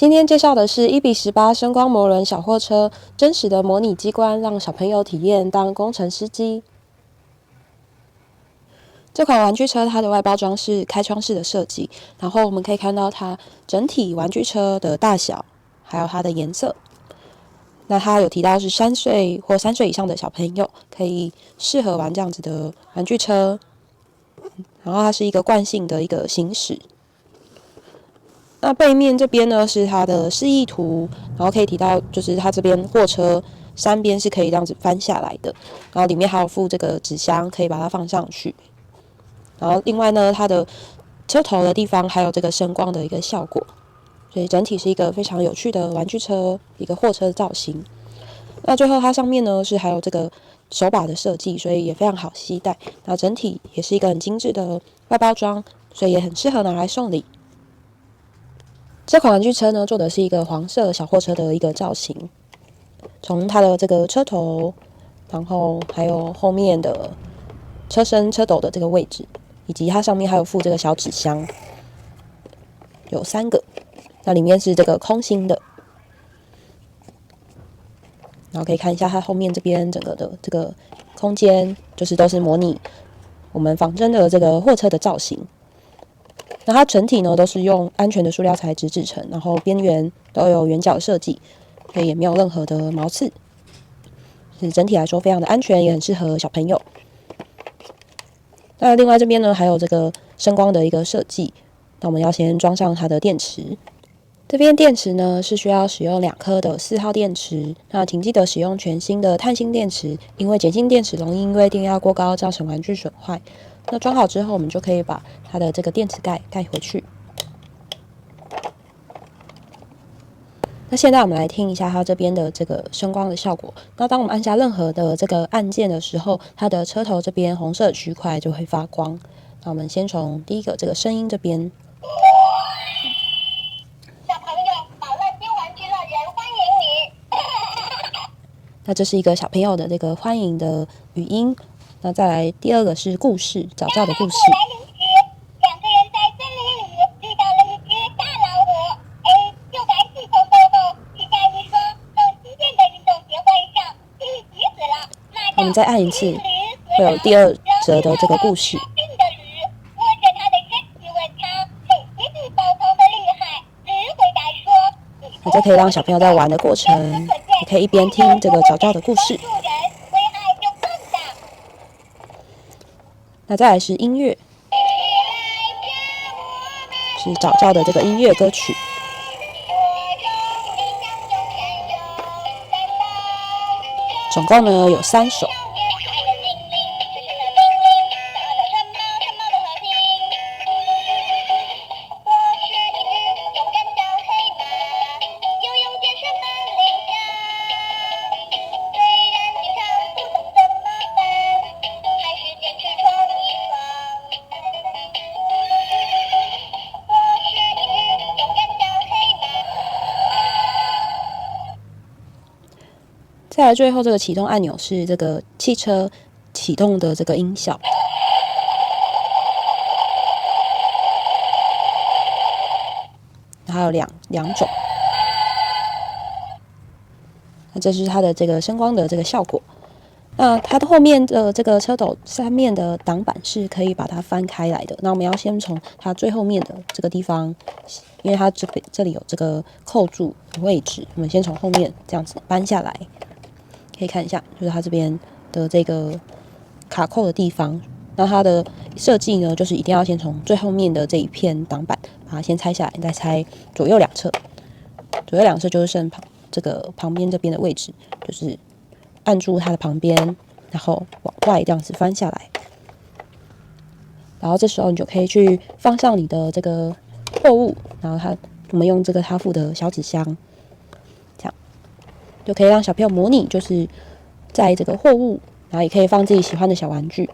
今天介绍的是1:18声光模轮小货车，真实的模拟机关，让小朋友体验当工程司机。这款玩具车它的外包装是开窗式的设计，然后我们可以看到它整体玩具车的大小，还有它的颜色。那它有提到是3岁或3岁以上的小朋友可以适合玩这样子的玩具车，然后它是一个惯性的一个行驶。那背面这边呢是它的示意图，然后可以提到就是它这边货车3边是可以这样子翻下来的，然后里面还有附这个纸箱，可以把它放上去。然后另外呢，它的车头的地方还有这个声光的一个效果，所以整体是一个非常有趣的玩具车，一个货车的造型。那最后它上面呢是还有这个手把的设计，所以也非常好携带。那整体也是一个很精致的外包装，所以也很适合拿来送礼。这款玩具车呢，做的是一个黄色小货车的一个造型，从它的这个车头，然后还有后面的车身、车斗的这个位置，以及它上面还有附这个小纸箱，有3个，那里面是这个空心的，然后可以看一下它后面这边整个的这个空间，就是都是模拟我们仿真的这个货车的造型。那它整体呢都是用安全的塑料材质制成，然后边缘都有圆角设计，所以也没有任何的毛刺，是整体来说非常的安全，也很适合小朋友。那另外这边呢还有这个声光的一个设计，那我们要先装上它的电池。这边电池呢是需要使用2颗的4号电池，那请记得使用全新的碳芯电池，因为碱性电池容易因为电压过高造成玩具损坏。那装好之后，我们就可以把它的这个电池盖盖回去。那现在我们来听一下它这边的这个声光的效果。那当我们按下任何的这个按键的时候，它的车头这边红色区块就会发光。那我们先从第一个这个声音这边。小朋友，宝乐新玩具乐园欢迎你。那这是一个小朋友的这个欢迎的语音。那再来第2个是故事，早教的故事。来临时，2个人在森林里遇到了一只大老虎，就赶紧从兜兜取下一双更新鲜的运动鞋换上，急死了。我们再按一次，会有第2则的这个故事。握着他的身体问他，一直暴风的厉害，驴回答说，那这可以让小朋友在玩的过程，也可以一边听这个早教的故事。那再来是音乐，是早教的这个音乐歌曲。总共呢有3首。再来最后这个启动按钮是这个汽车启动的这个音效，还有两种。那这是它的这个声光的这个效果。那它的后面的这个车斗上面的挡板是可以把它翻开来的。那我们要先从它最后面的这个地方，因为它这里有这个扣住的位置，我们先从后面这样子搬下来。可以看一下，就是它这边的这个卡扣的地方。那它的设计呢，就是一定要先从最后面的这一片挡板把它先拆下来，再拆左右2侧。左右2侧就是剩这个旁边这边的位置，就是按住它的旁边，然后往外这样子翻下来。然后这时候你就可以去放上你的这个货物，然后我们用这个它附的小纸箱。就可以让小朋友模拟，就是在这个货物，然后也可以放自己喜欢的小玩具。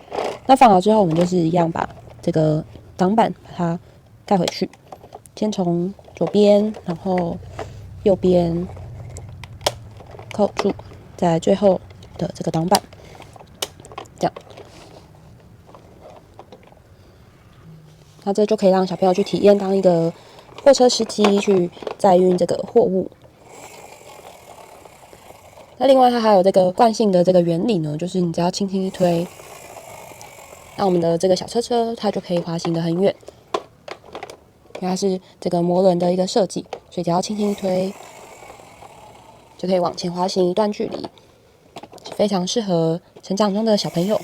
那放好之后，我们就是一样把这个挡板把它盖回去，先从左边，然后右边扣住，在最后的这个挡板，这样。那这就可以让小朋友去体验当一个货车司机，去载运这个货物。那另外它还有这个惯性的这个原理呢，就是你只要轻轻一推，那我们的这个小车车它就可以滑行得很远，因为它是这个摩轮的一个设计，所以只要轻轻一推，就可以往前滑行一段距离，非常适合成长中的小朋友。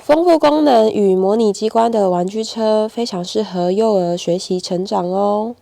丰富功能与模拟机关的玩具车非常适合幼儿学习成长哦。